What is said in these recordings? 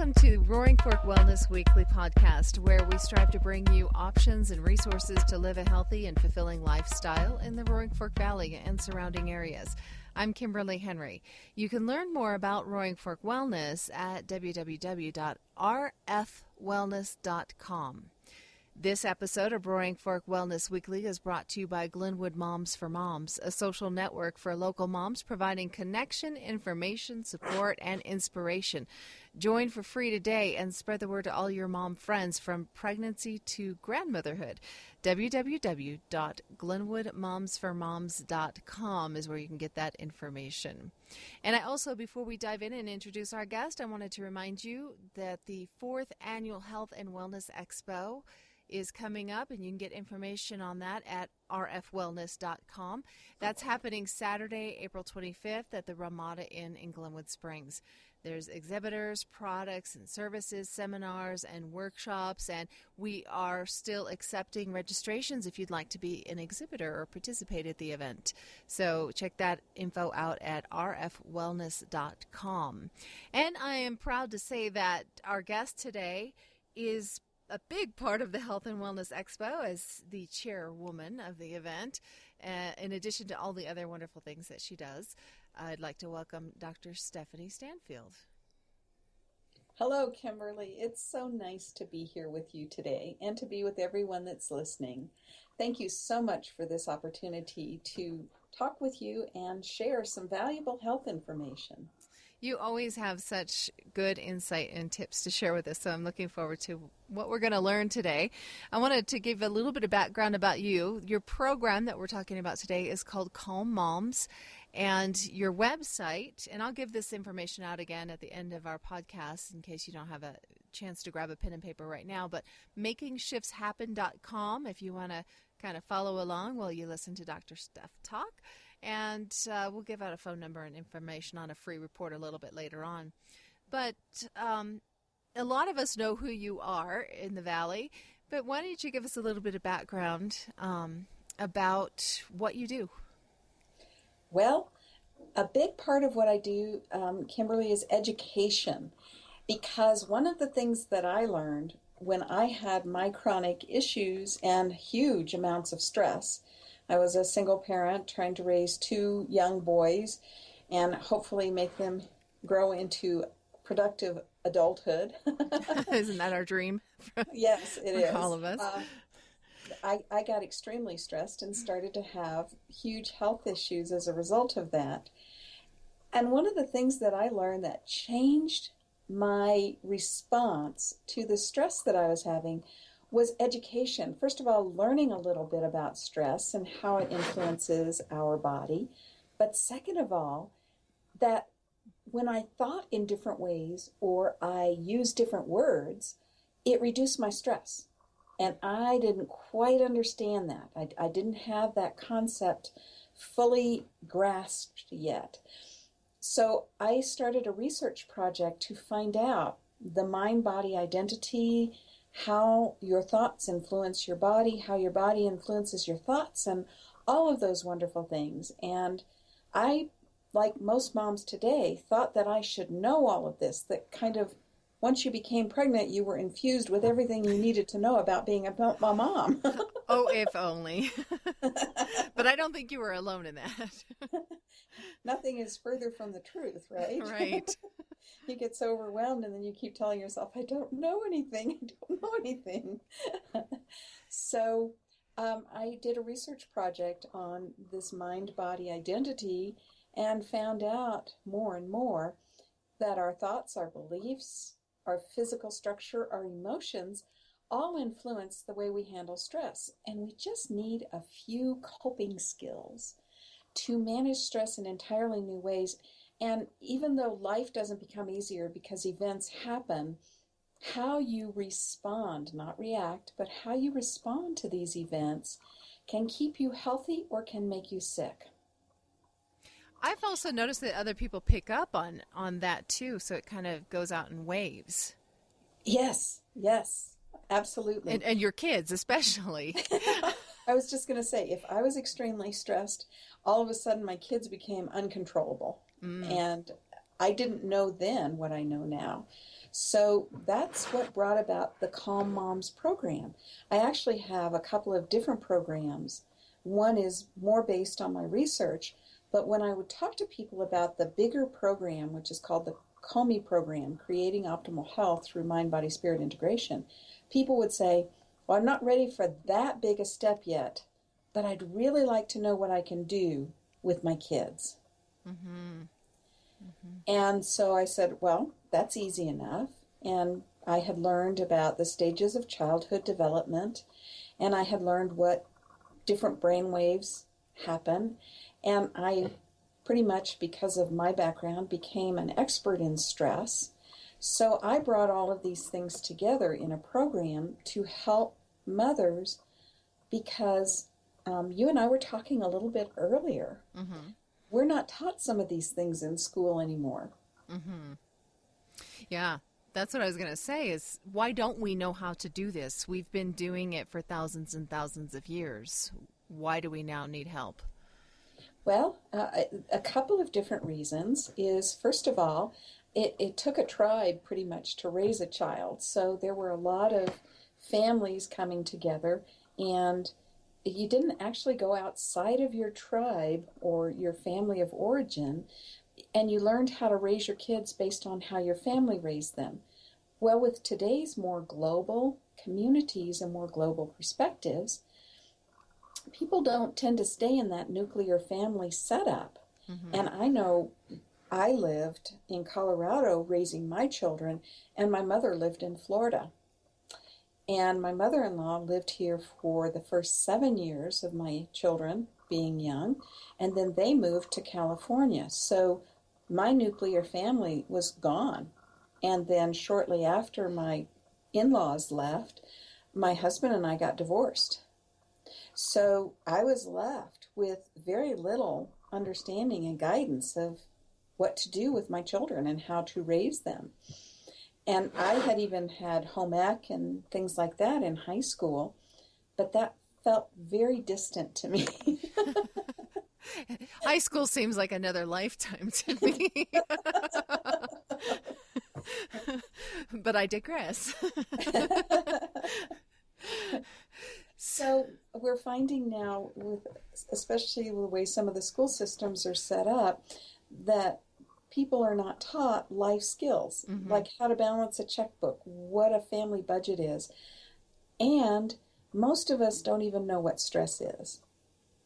Welcome to Roaring Fork Wellness Weekly podcast, where we strive to bring you options and resources to live a healthy and fulfilling lifestyle in the Roaring Fork Valley and surrounding areas. I'm Kimberly Henry. You can learn more about Roaring Fork Wellness at www.rfwellness.com. This episode of Roaring Fork Wellness Weekly is brought to you by Glenwood Moms for Moms, a social network for local moms providing connection, information, support, and inspiration. Join for free today and spread the word to all your mom friends from pregnancy to grandmotherhood. www.glenwoodmomsformoms.com is where you can get that information. And I also, before we dive in and introduce our guest, I wanted to remind you that the 4th Annual Health and Wellness Expo is coming up, and you can get information on that at rfwellness.com. That's happening Saturday, April 25th at the Ramada Inn in Glenwood Springs. There's exhibitors, products and services, seminars and workshops, and we are still accepting registrations if you'd like to be an exhibitor or participate at the event. So check that info out at rfwellness.com. And I am proud to say that our guest today is a big part of the Health and Wellness Expo as the chairwoman of the event, in addition to all the other wonderful things that she does. I'd like to welcome Dr. Stephanie Stanfield. Hello, Kimberly. It's so nice to be here with you today and to be with everyone that's listening. Thank you so much for this opportunity to talk with you and share some valuable health information. You always have such good insight and tips to share with us, so I'm looking forward to what we're going to learn today. I wanted to give a little bit of background about you. Your program that we're talking about today is called Calm Moms, and your website, and I'll give this information out again at the end of our podcast in case you don't have a chance to grab a pen and paper right now, but makingshiftshappen.com if you want to kind of follow along while you listen to Dr. Steph talk. And we'll give out a phone number and information on a free report a little bit later on. But a lot of us know who you are in the Valley, but why don't you give us a little bit of background about what you do? Well, a big part of what I do, Kimberly, is education. Because one of the things that I learned when I had my chronic issues and huge amounts of stress, I was a single parent trying to raise 2 young boys and hopefully make them grow into productive adulthood. Isn't that our dream? Yes, it is. For all of us. I got extremely stressed and started to have huge health issues as a result of that. And one of the things that I learned that changed my response to the stress that I was having was education. First of all, learning a little bit about stress and how it influences our body. But second of all, that when I thought in different ways or I used different words, it reduced my stress. And I didn't quite understand that. I didn't have that concept fully grasped yet. So I started a research project to find out the mind-body identity, how your thoughts influence your body, how your body influences your thoughts, and all of those wonderful things. And I, like most moms today, thought that I should know all of this, that kind of once you became pregnant, you were infused with everything you needed to know about being a mom. Oh, if only. But I don't think you were alone in that. Nothing is further from the truth, right? Right. You get so overwhelmed and then you keep telling yourself, I don't know anything. So I did a research project on this mind-body identity and found out more and more that our thoughts, our beliefs, our physical structure, our emotions all influence the way we handle stress. And we just need a few coping skills to manage stress in entirely new ways. And even though life doesn't become easier because events happen, how you respond, not react, but how you respond to these events can keep you healthy or can make you sick. I've also noticed that other people pick up on that too, so it kind of goes out in waves. Yes, absolutely. And your kids especially. I was just going to say, if I was extremely stressed, all of a sudden my kids became uncontrollable. And I didn't know then what I know now. So that's what brought about the Calm Moms program. I actually have a couple of different programs. One is more based on my research, but when I would talk to people about the bigger program, which is called the COMI program, Creating Optimal Health Through Mind, Body, Spirit Integration, people would say, well, I'm not ready for that big a step yet, but I'd really like to know what I can do with my kids. Mm-hmm. And so I said, well, that's easy enough. And I had learned about the stages of childhood development, and I had learned what different brain waves happen. And I pretty much, because of my background, became an expert in stress. So I brought all of these things together in a program to help mothers because you and I were talking a little bit earlier. Mm-hmm. We're not taught some of these things in school anymore. Mm-hmm. Yeah, that's what I was going to say is why don't we know how to do this? We've been doing it for thousands and thousands of years. Why do we now need help? Well, a couple of different reasons is, first of all, it took a tribe pretty much to raise a child. So there were a lot of families coming together, and you didn't actually go outside of your tribe or your family of origin, and you learned how to raise your kids based on how your family raised them. Well, with today's more global communities and more global perspectives, people don't tend to stay in that nuclear family setup. Mm-hmm. And I know I lived in Colorado raising my children, and my mother lived in Florida. And my mother-in-law lived here for the first 7 years of my children being young, and then they moved to California. So my nuclear family was gone. And then shortly after my in-laws left, my husband and I got divorced. So I was left with very little understanding and guidance of what to do with my children and how to raise them. And I had even had home ec and things like that in high school, but that felt very distant to me. High school seems like another lifetime to me. But I digress. So we're finding now, with especially the way some of the school systems are set up, that people are not taught life skills, Mm-hmm. like how to balance a checkbook, what a family budget is. And most of us don't even know what stress is.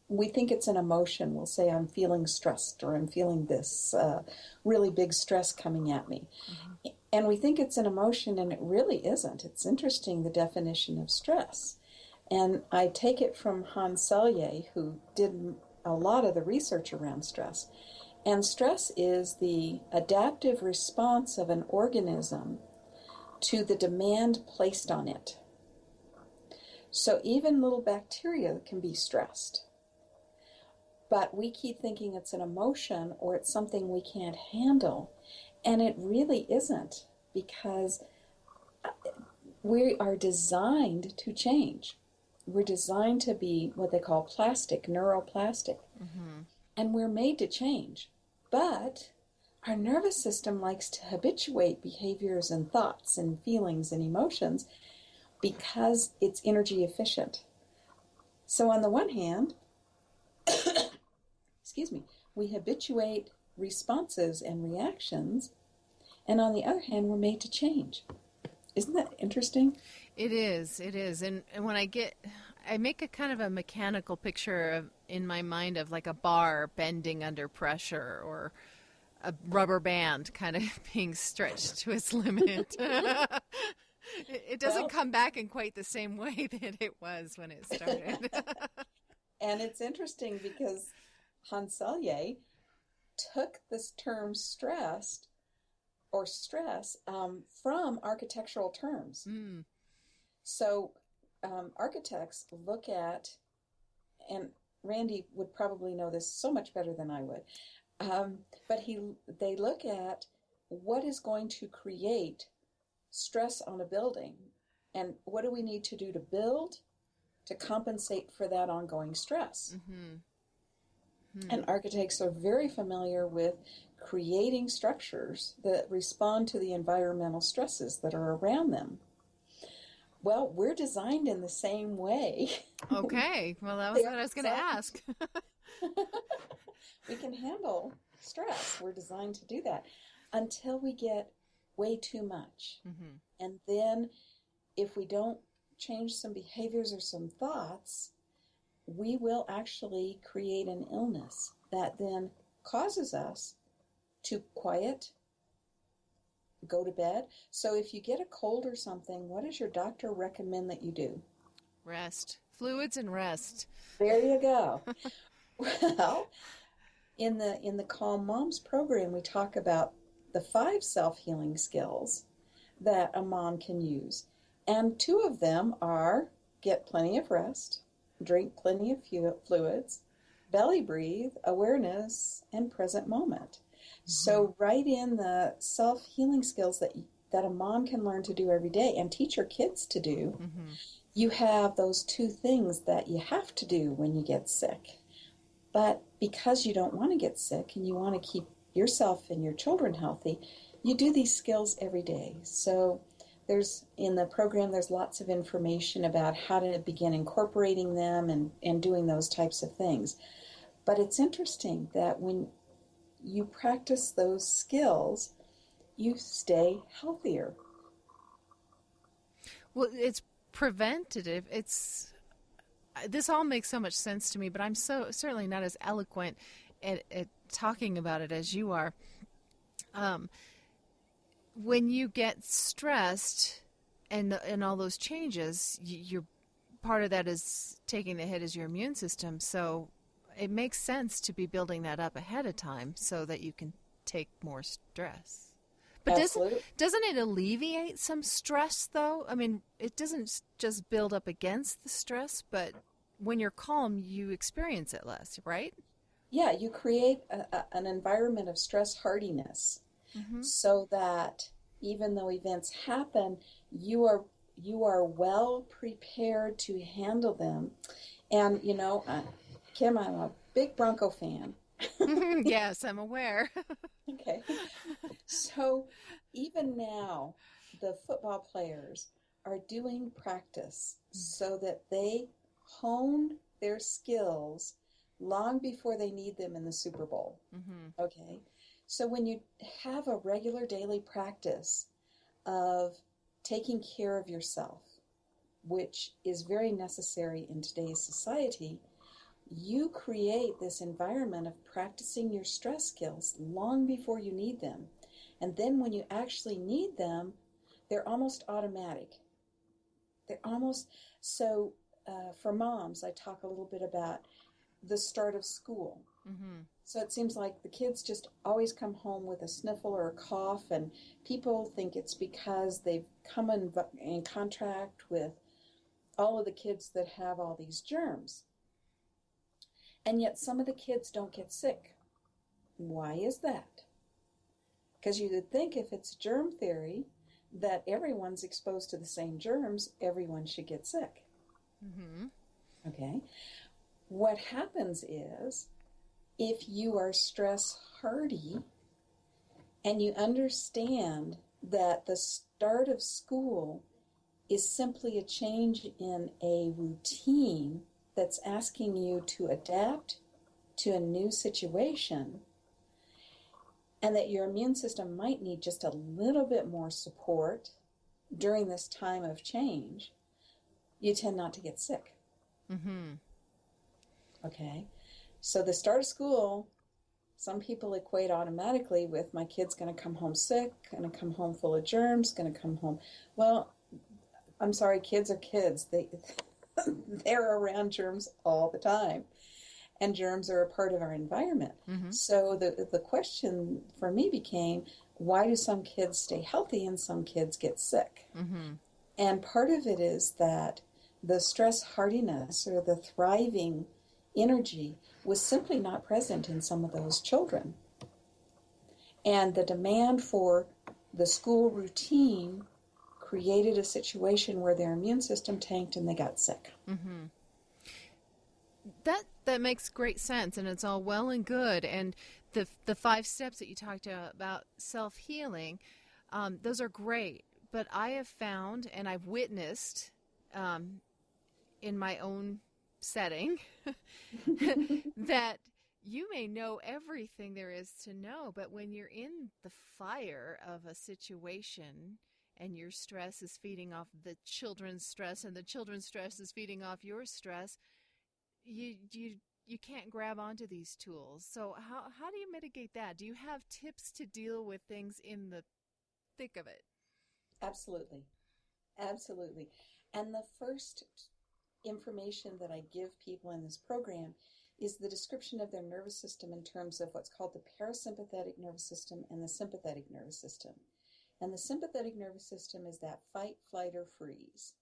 We think it's an emotion. We'll say, I'm feeling stressed, or I'm feeling this really big stress coming at me. Mm-hmm. And we think it's an emotion, and it really isn't. It's interesting, the definition of stress. And I take it from Hans Selye, who did a lot of the research around stress. And stress is the adaptive response of an organism to the demand placed on it. So even little bacteria can be stressed. But we keep thinking it's an emotion or it's something we can't handle. And it really isn't, because we are designed to change. We're designed to be what they call plastic, neuroplastic. Mm-hmm. And we're made to change. But our nervous system likes to habituate behaviors and thoughts and feelings and emotions because it's energy efficient. So on the one hand, excuse me, we habituate responses and reactions, and on the other hand, we're made to change. Isn't that interesting? It is. And when I make a kind of a mechanical picture in my mind of like a bar bending under pressure, or a rubber band kind of being stretched to its limit. It doesn't come back in quite the same way that it was when it started. And it's interesting because Hans Selye took this term stress from architectural terms. Mm. So architects look at, and Randy would probably know this so much better than I would, but they look at what is going to create stress on a building, and what do we need to do to build to compensate for that ongoing stress. Mm-hmm. Mm-hmm. And architects are very familiar with creating structures that respond to the environmental stresses that are around them. Well, we're designed in the same way. Okay. Well, that was They what are I was going to designed. ask. We can handle stress. We're designed to do that until we get way too much. Mm-hmm. And then if we don't change some behaviors or some thoughts, we will actually create an illness that then causes us to quiet, go to bed. So if you get a cold or something, what does your doctor recommend that you do? Rest. Fluids and rest. There you go. Well, in the Calm Moms program, we talk about the 5 self-healing skills that a mom can use. And 2 of them are get plenty of rest, drink plenty of fluids, belly breathe, awareness, and present moment. Mm-hmm. So write in the self-healing skills that a mom can learn to do every day and teach her kids to do. Mm-hmm. You have those 2 things that you have to do when you get sick. But because you don't want to get sick and you want to keep yourself and your children healthy, you do these skills every day. So in the program, there's lots of information about how to begin incorporating them and doing those types of things. But it's interesting that when you practice those skills, you stay healthier. Well, it's preventative. This all makes so much sense to me, but I'm certainly not as eloquent at talking about it as you are. When you get stressed and all those changes, you're part of that is taking the hit is your immune system. So it makes sense to be building that up ahead of time so that you can take more stress. But doesn't it alleviate some stress, though? I mean, it doesn't just build up against the stress, but when you're calm, you experience it less, right? Yeah, you create an environment of stress hardiness, mm-hmm. so that even though events happen, you are well prepared to handle them. And, Kim, I'm a big Bronco fan. Yes, I'm aware. Okay. So even now, the football players are doing practice so that they hone their skills long before they need them in the Super Bowl. Mm-hmm. Okay. So when you have a regular daily practice of taking care of yourself, which is very necessary in today's society, you create this environment of practicing your stress skills long before you need them. And then when you actually need them, they're almost automatic. For moms, I talk a little bit about the start of school. Mm-hmm. So it seems like the kids just always come home with a sniffle or a cough, and people think it's because they've come in contact with all of the kids that have all these germs. And yet some of the kids don't get sick. Why is that? Because you would think if it's germ theory, that everyone's exposed to the same germs, everyone should get sick. Mm-hmm. Okay. What happens is, if you are stress hardy and you understand that the start of school is simply a change in a routine that's asking you to adapt to a new situation, and that your immune system might need just a little bit more support during this time of change, you tend not to get sick. Mm-hmm. Okay? So the start of school, some people equate automatically with my kid's going to come home sick, going to come home full of germs, going to come home. Well, I'm sorry, kids are kids. They're around germs all the time. And germs are a part of our environment. Mm-hmm. So the question for me became, why do some kids stay healthy and some kids get sick? Mm-hmm. And part of it is that the stress hardiness or the thriving energy was simply not present in some of those children. And the demand for the school routine created a situation where their immune system tanked and they got sick. Mm-hmm. That makes great sense, and it's all well and good. And the 5 steps that you talked about self-healing, those are great. But I have found, and I've witnessed in my own setting, that you may know everything there is to know, but when you're in the fire of a situation and your stress is feeding off the children's stress and the children's stress is feeding off your stress, you can't grab onto these tools. So how do you mitigate that? Do you have tips to deal with things in the thick of it? Absolutely. Absolutely. And the first information that I give people in this program is the description of their nervous system in terms of what's called the parasympathetic nervous system and the sympathetic nervous system. And the sympathetic nervous system is that fight, flight, or freeze.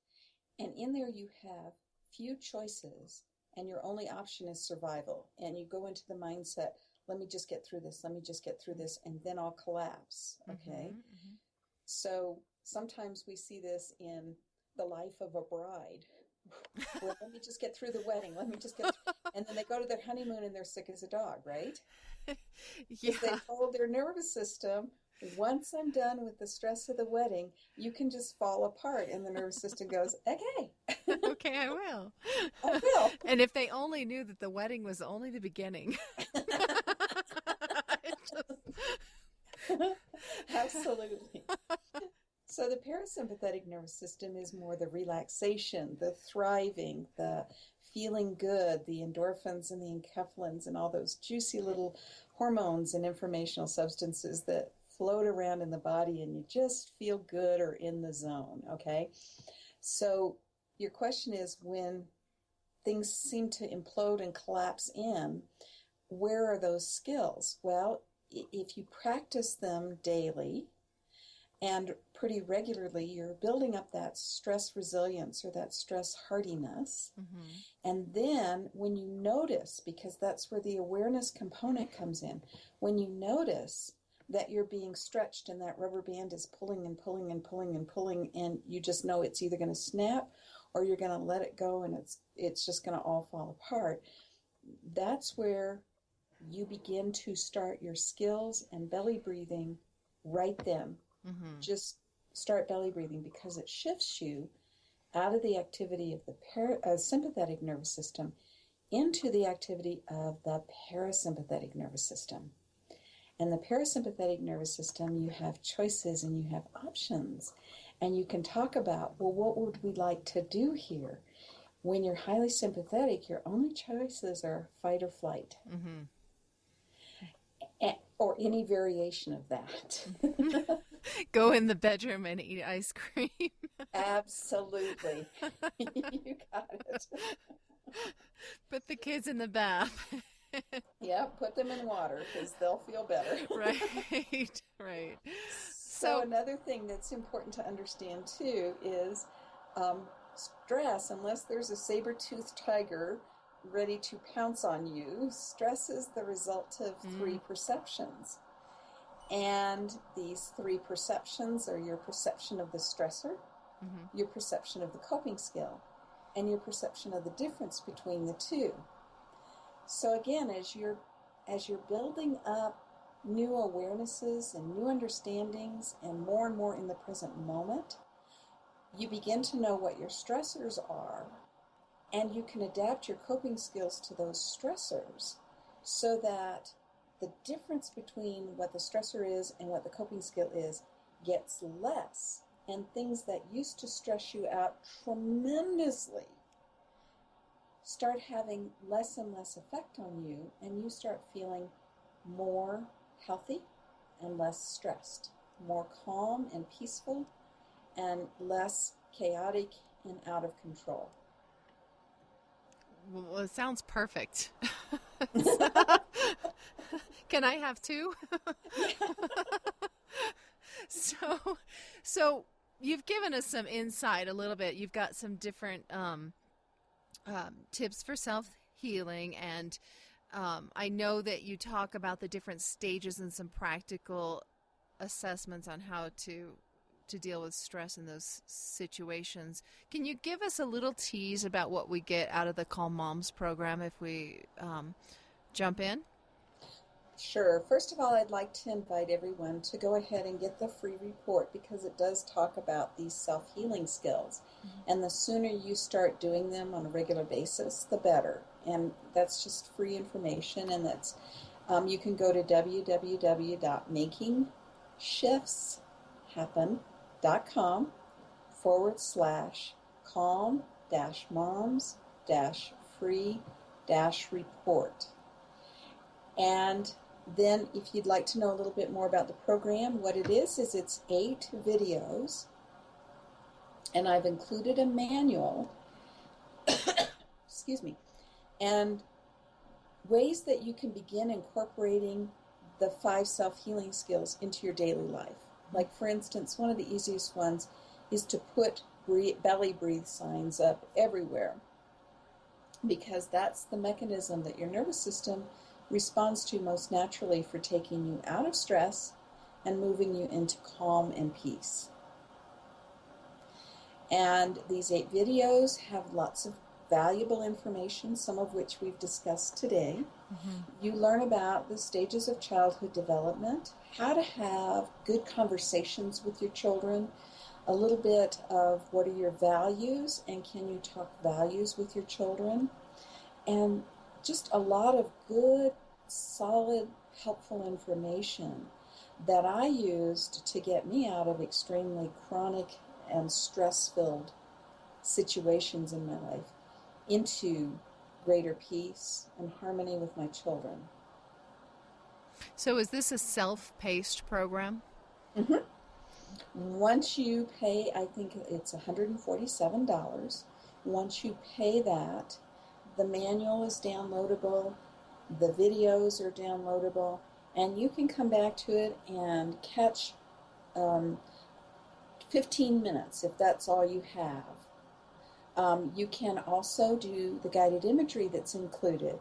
And in there you have few choices, and your only option is survival. And you go into the mindset, let me just get through this, and then I'll collapse, okay? Mm-hmm. So sometimes we see this in the life of a bride. Well, let me just get through the wedding. And then they go to their honeymoon and they're sick as a dog, right? Yeah. They told their nervous system, once I'm done with the stress of the wedding, you can just fall apart. And the nervous system goes, okay. Okay, I will. I will. And if they only knew that the wedding was only the beginning. Absolutely. So the parasympathetic nervous system is more the relaxation, the thriving, the feeling good, the endorphins and the enkephalins and all those juicy little hormones and informational substances that float around in the body and you just feel good or in the zone, okay? So your question is, when things seem to implode and collapse in, where are those skills? Well, if you practice them daily and pretty regularly, you're building up that stress resilience or that stress hardiness. Mm-hmm. And then when you notice, because that's where the awareness component comes in, when you notice that you're being stretched and that rubber band is pulling and pulling and pulling and pulling, and you just know it's either going to snap or you're going to let it go and it's just going to all fall apart, that's where you begin to start your skills and belly breathing right then. Mm-hmm. Just start belly breathing, because it shifts you out of the activity of the sympathetic nervous system into the activity of the parasympathetic nervous system. And the parasympathetic nervous system, you have choices and you have options. And you can talk about, well, what would we like to do here? When you're highly sympathetic, your only choices are fight or flight. Mm-hmm. Or any variation of that. Go in the bedroom and eat ice cream. Absolutely. You got it. Put the kids in the bath. Yeah, put them in water because they'll feel better. Right, right. So another thing that's important to understand too is stress, unless there's a saber-toothed tiger ready to pounce on you, stress is the result of 3 perceptions. And these 3 perceptions are your perception of the stressor, your perception of the coping skill, and your perception of the difference between the two. So again, as you're building up new awarenesses and new understandings and more in the present moment, you begin to know what your stressors are, and you can adapt your coping skills to those stressors so that the difference between what the stressor is and what the coping skill is gets less, and things that used to stress you out tremendously start having less and less effect on you, and you start feeling more healthy and less stressed, more calm and peaceful, and less chaotic and out of control. Well, it sounds perfect. Can I have 2? So you've given us some insight a little bit. You've got some different tips for self-healing, and I know that you talk about the different stages and some practical assessments on how to deal with stress in those situations. Can you give us a little tease about what we get out of the Calm Moms program if we jump in? Sure. First of all, I'd like to invite everyone to go ahead and get the free report because it does talk about these self-healing skills. And the sooner you start doing them on a regular basis, the better. And that's just free information. And that's you can go to www.makingshifts.calm-moms-free-report. And then if you'd like to know a little bit more about the program, what it is it's 8 videos, and I've included a manual, excuse me, and ways that you can begin incorporating the 5 self-healing skills into your daily life. Like, for instance, one of the easiest ones is to put belly breathe signs up everywhere, because that's the mechanism that your nervous system responds to most naturally for taking you out of stress and moving you into calm and peace. And these 8 videos have lots of valuable information, some of which we've discussed today. You learn about the stages of childhood development, how to have good conversations with your children, a little bit of what are your values and can you talk values with your children, and just a lot of good, solid, helpful information that I used to get me out of extremely chronic and stress-filled situations in my life into greater peace and harmony with my children. So is this a self-paced program? Mm-hmm. Once you pay, I think it's $147. Once you pay that, the manual is downloadable, the videos are downloadable, and you can come back to it and catch 15 minutes if that's all you have. You can also do the guided imagery that's included,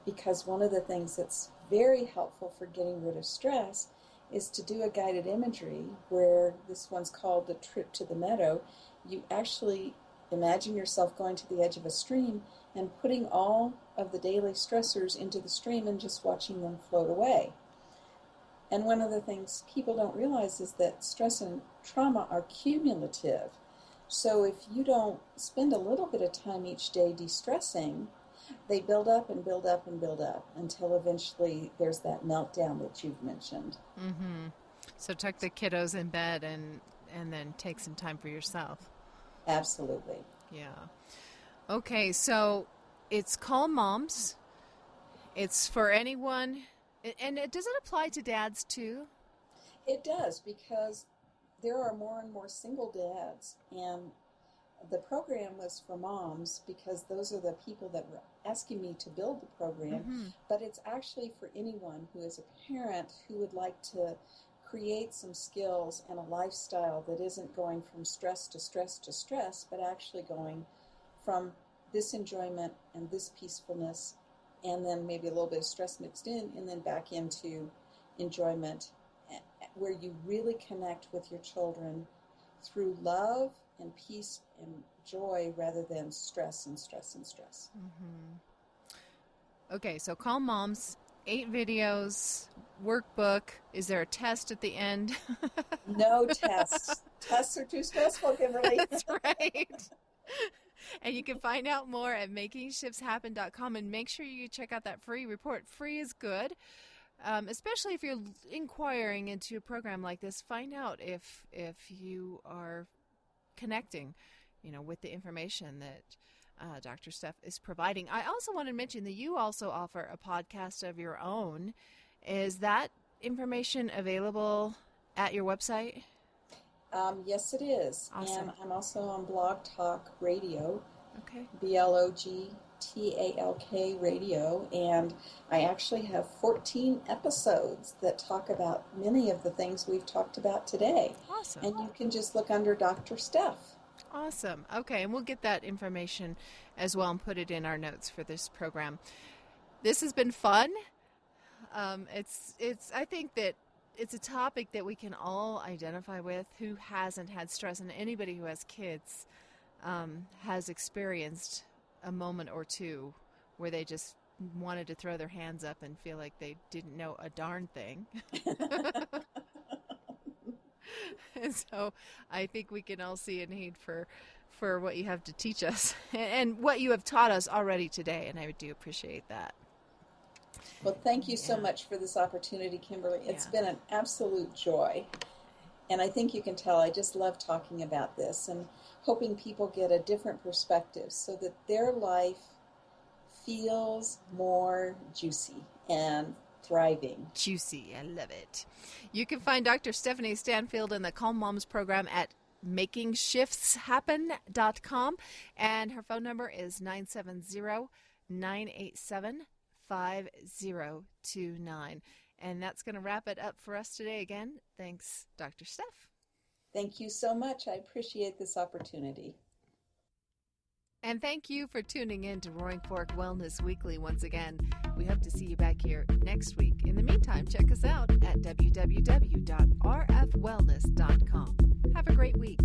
because one of the things that's very helpful for getting rid of stress is to do a guided imagery where this one's called the trip to the meadow. You actually imagine yourself going to the edge of a stream and putting all of the daily stressors into the stream and just watching them float away. And one of the things people don't realize is that stress and trauma are cumulative. So if you don't spend a little bit of time each day de-stressing, they build up and build up and build up until eventually there's that meltdown that you've mentioned. Mm-hmm. So tuck the kiddos in bed and then take some time for yourself. Absolutely. Yeah. Okay, so it's Calm Moms. It's for anyone, and does it apply to dads too? It does, because there are more and more single dads, and the program was for moms because those are the people that were asking me to build the program, but it's actually for anyone who is a parent who would like to create some skills and a lifestyle that isn't going from stress to stress to stress, but actually going from this enjoyment and this peacefulness, and then maybe a little bit of stress mixed in, and then back into enjoyment, where you really connect with your children through love and peace and joy rather than stress and stress and stress. Okay, so Calm Moms, 8 videos, workbook. Is there a test at the end? No tests. Tests are too stressful, Kimberly. That's right. And you can find out more at makingshiftshappen.com, and make sure you check out that free report. Free is good, especially if you're inquiring into a program like this. Find out if you are connecting, with the information that Dr. Steph is providing. I also want to mention that you also offer a podcast of your own. Is that information available at your website? Yes, it is. Awesome. And I'm also on Blog Talk Radio, Okay. BLOGTALK Radio, and I actually have 14 episodes that talk about many of the things we've talked about today. Awesome. And you can just look under Dr. Steph. Awesome. Okay, and we'll get that information as well and put it in our notes for this program. This has been fun. It's. I think that it's a topic that we can all identify with. Who hasn't had stress? And anybody who has kids has experienced a moment or two where they just wanted to throw their hands up and feel like they didn't know a darn thing. And so I think we can all see a need for what you have to teach us and what you have taught us already today, and I do appreciate that. Well, thank you so much for this opportunity, Kimberly. It's been an absolute joy. And I think you can tell I just love talking about this and hoping people get a different perspective so that their life feels more juicy and thriving. Juicy. I love it. You can find Dr. Stephanie Stanfield in the Calm Moms program at makingshiftshappen.com, and her phone number is 970-987-5029. And that's going to wrap it up for us today. Again, thanks, Dr. Steph. Thank you so much. I appreciate this opportunity. And thank you for tuning in to Roaring Fork Wellness Weekly once again. We hope to see you back here next week. In the meantime, check us out at www.rfwellness.com. Have a great week.